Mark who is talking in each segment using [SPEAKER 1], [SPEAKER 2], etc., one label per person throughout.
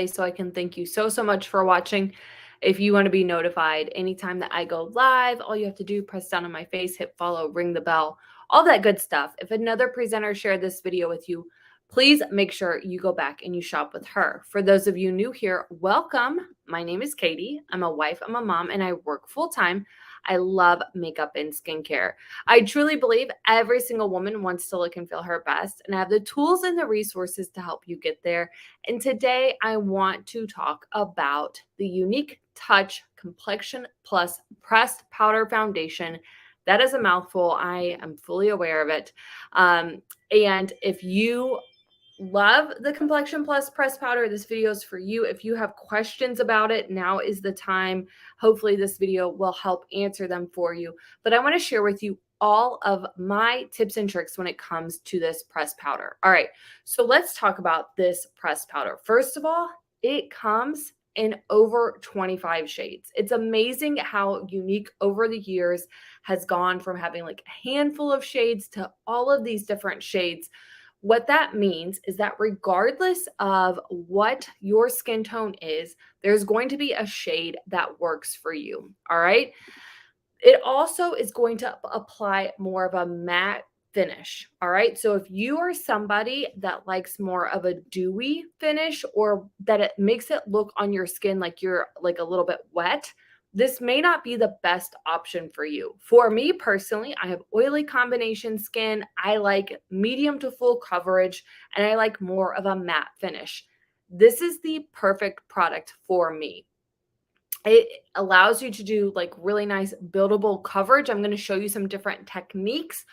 [SPEAKER 1] so I can thank you so much for watching. If you want to be notified anytime that I go live, all you have to do, press down on my face, hit follow, ring the bell, all that good stuff. If another presenter shared this video with you, please make sure you go back and you shop with her. For those of you new here, welcome. My name is Katie. I'm a wife, I'm a mom, and I work full-time. I love makeup and skincare. I truly believe every single woman wants to look and feel her best, and I have the tools and the resources to help you get there. And today I want to talk about the Younique Touch Complexion Plus Pressed Powder Foundation. That is a mouthful. I am fully aware of it. And if you love the Complexion Plus press powder, this video is for you. If you have questions about it, now is the time. Hopefully this video will help answer them for you. But I want to share with you all of my tips and tricks when it comes to this press powder. All right, so let's talk about this press powder. First of all, it comes in over 25 shades. It's amazing how Younique over the years has gone from having like a handful of shades to all of these different shades. What that means is that regardless of what your skin tone is, there's going to be a shade that works for you. All right. It also is going to apply more of a matte finish. All right. So if you are somebody that likes more of a dewy finish, or that it makes it look on your skin like you're like a little bit wet, this may not be the best option for you. For me personally, I have oily combination skin. I like medium to full coverage, and I like more of a matte finish. This is the perfect product for me. It allows you to do like really nice buildable coverage. I'm going to show you some different techniques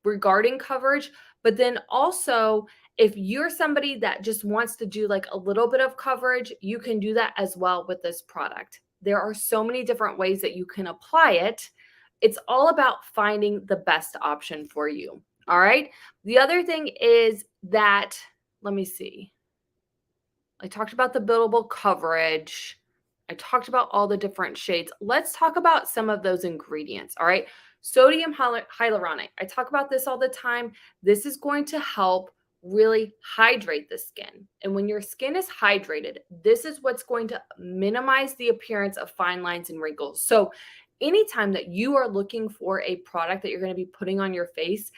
[SPEAKER 1] regarding coverage, but then also if you're somebody that just wants to do like a little bit of coverage, you can do that as well with this product. There are so many different ways that you can apply it. It's all about finding the best option for you. All right. The other thing is that, let me see. I talked about the buildable coverage. I talked about all the different shades. Let's talk about some of those ingredients. All right. Sodium hyaluronic. I talk about this all the time. This is going to help really hydrate the skin. And when your skin is hydrated, this is what's going to minimize the appearance of fine lines and wrinkles. So anytime that you are looking for a product that you're going to be putting on your face,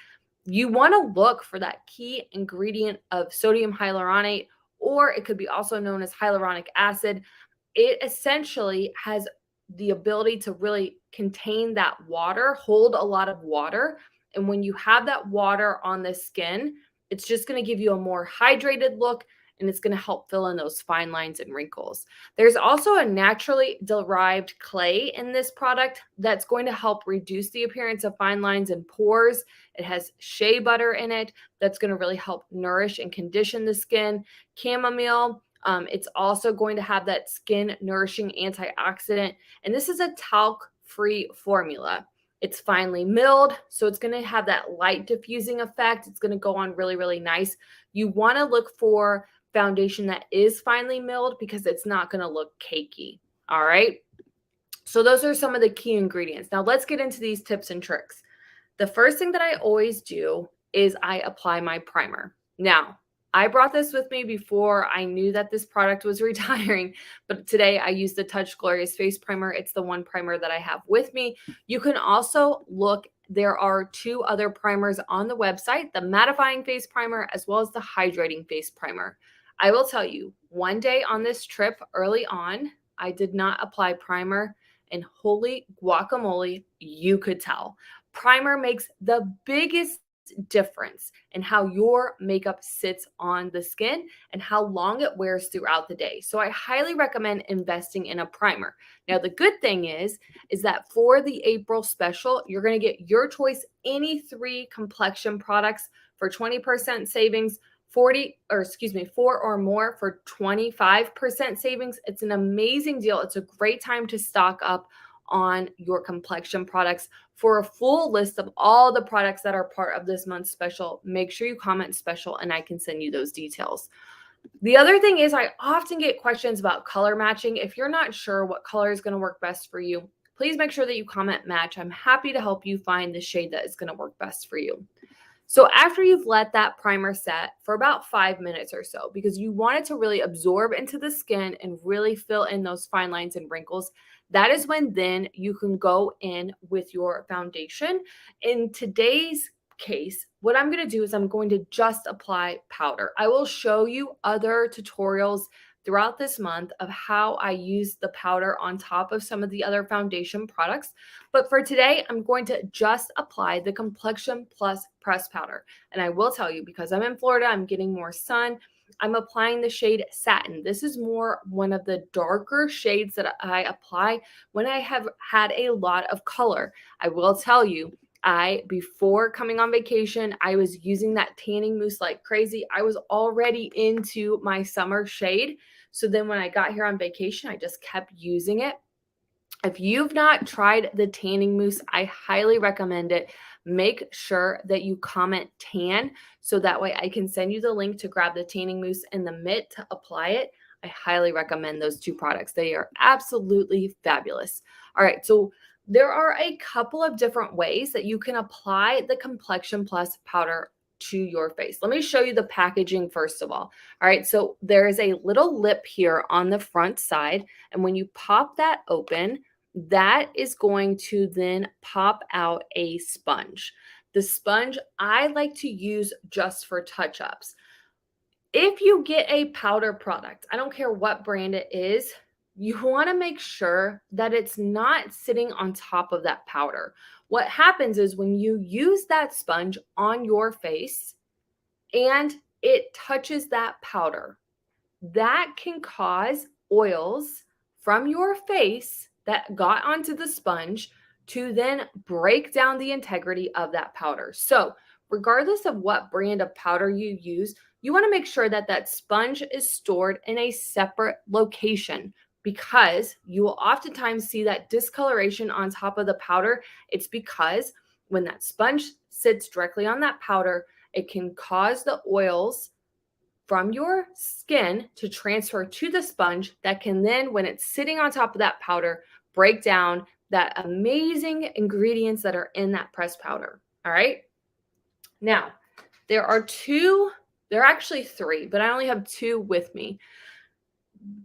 [SPEAKER 1] you want to look for that key ingredient of sodium hyaluronate, or it could be also known as hyaluronic acid. It essentially has the ability to really contain that water, hold a lot of water. And when you have that water on the skin, it's just going to give you a more hydrated look, and it's going to help fill in those fine lines and wrinkles. There's also a naturally derived clay in this product that's going to help reduce the appearance of fine lines and pores. It has shea butter in it that's going to really help nourish and condition the skin. Chamomile. It's also going to have that skin nourishing antioxidant. And this is a talc-free formula. It's finely milled, so it's going to have that light diffusing effect. It's going to go on really, really nice. You want to look for foundation that is finely milled because it's not going to look cakey. All right. So those are some of the key ingredients. Now let's get into these tips and tricks. The first thing that I always do is I apply my primer. Now, I brought this with me before I knew that this product was retiring, but today I use the Touch Glorious Face Primer. It's the one primer that I have with me. You can also look, there are two other primers on the website, the mattifying face primer as well as the hydrating face primer. I will tell you, one day on this trip early on, I did not apply primer, and holy guacamole, you could tell. Primer makes the biggest difference in how your makeup sits on the skin and how long it wears throughout the day. So I highly recommend investing in a primer. Now, the good thing is that for the April special, you're going to get your choice, any 3 complexion products for 20% savings, 4 or more for 25% savings. It's an amazing deal. It's a great time to stock up on your complexion products. For a full list of all the products that are part of this month's special, make sure you comment special and I can send you those details. The other thing is I often get questions about color matching. If you're not sure what color is going to work best for you, please make sure that you comment match. I'm happy to help you find the shade that is going to work best for you. So after you've let that primer set for about 5 minutes or so, because you want it to really absorb into the skin and really fill in those fine lines and wrinkles, that is when then you can go in with your foundation. In today's case, what I'm going to do is I'm going to just apply powder. I will show you other tutorials throughout this month of how I use the powder on top of some of the other foundation products. But for today, I'm going to just apply the Complexion Plus Press Powder. And I will tell you, because I'm in Florida, I'm getting more sun. I'm applying the shade Satin. This is more one of the darker shades that I apply when I have had a lot of color. I will tell you, before coming on vacation, I was using that tanning mousse like crazy. I was already into my summer shade. So then when I got here on vacation, I just kept using it. If you've not tried the tanning mousse, I highly recommend it. Make sure that you comment tan so that way I can send you the link to grab the tanning mousse and the mitt to apply it. I highly recommend those two products. They are absolutely fabulous. All right, so there are a couple of different ways that you can apply the Complexion Plus powder to your face. Let me show you the packaging first of all. All right, so there is a little lip here on the front side, and when you pop that open, that is going to then pop out a sponge. The sponge I like to use just for touch-ups. If you get a powder product, I don't care what brand it is, you want to make sure that it's not sitting on top of that powder. What happens is when you use that sponge on your face and it touches that powder, that can cause oils from your face that got onto the sponge to then break down the integrity of that powder. So regardless of what brand of powder you use, you want to make sure that that sponge is stored in a separate location, because you will oftentimes see that discoloration on top of the powder. It's because when that sponge sits directly on that powder, it can cause the oils from your skin to transfer to the sponge that can then, when it's sitting on top of that powder, break down that amazing ingredients that are in that pressed powder. All right. Now, there are actually three, but I only have two with me.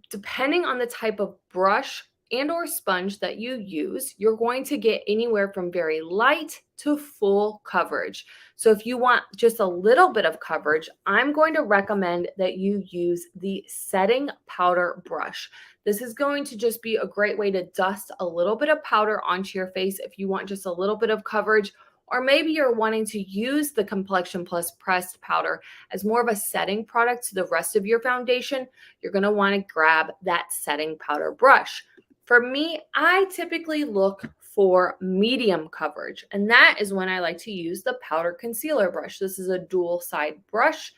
[SPEAKER 1] Depending on the type of brush and or sponge that you use, you're going to get anywhere from very light to full coverage. So if you want just a little bit of coverage, I'm going to recommend that you use the setting powder brush. This is going to just be a great way to dust a little bit of powder onto your face if you want just a little bit of coverage, or maybe you're wanting to use the Complexion Plus pressed powder as more of a setting product to the rest of your foundation. You're going to want to grab that setting powder brush. For me, I typically look for medium coverage, and that is when I like to use the powder concealer brush. This is a dual side brush,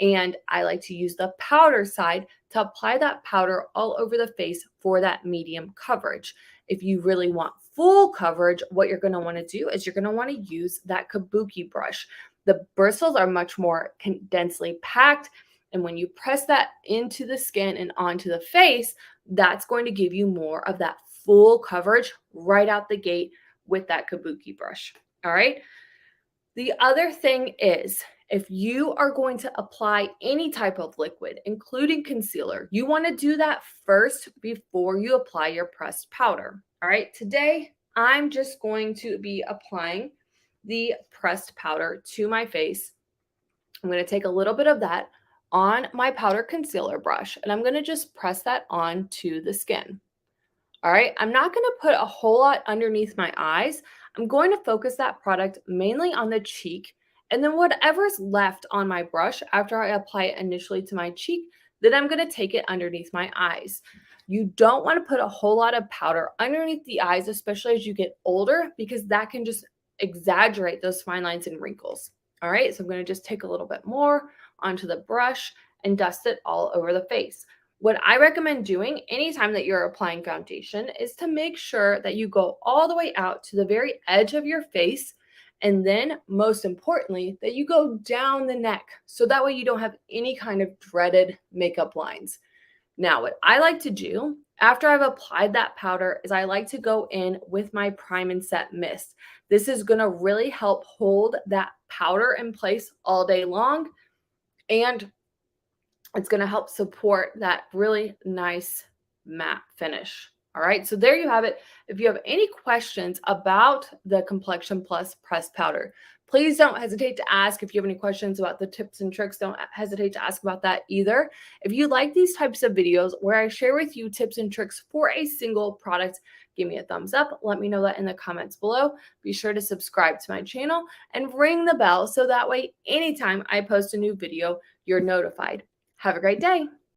[SPEAKER 1] and I like to use the powder side to apply that powder all over the face for that medium coverage. If you really want full coverage, what you're going to want to do is you're going to want to use that Kabuki brush. The bristles are much more densely packed, and when you press that into the skin and onto the face, that's going to give you more of that full coverage right out the gate with that Kabuki brush. All right. The other thing is, if you are going to apply any type of liquid, including concealer, you want to do that first before you apply your pressed powder. All right. Today, I'm just going to be applying the pressed powder to my face. I'm going to take a little bit of that on my powder concealer brush, and I'm going to just press that onto the skin. All right, I'm not going to put a whole lot underneath my eyes. I'm going to focus that product mainly on the cheek, and then whatever's left on my brush after I apply it initially to my cheek, then I'm going to take it underneath my eyes. You don't want to put a whole lot of powder underneath the eyes, especially as you get older, because that can just exaggerate those fine lines and wrinkles. All right, so I'm going to just take a little bit more onto the brush and dust it all over the face. What I recommend doing anytime that you're applying foundation is to make sure that you go all the way out to the very edge of your face, and then most importantly, that you go down the neck, so that way you don't have any kind of dreaded makeup lines. Now, what I like to do after I've applied that powder is I like to go in with my Prime and Set Mist. This is going to really help hold that powder in place all day long, and it's going to help support that really nice matte finish. All right, so there you have it. If you have any questions about the Complexion Plus pressed powder, please don't hesitate to ask. If you have any questions about the tips and tricks, don't hesitate to ask about that either. If you like these types of videos where I share with you tips and tricks for a single product, give me a thumbs up. Let me know that in the comments below. Be sure to subscribe to my channel and ring the bell so that way anytime I post a new video, you're notified. Have a great day.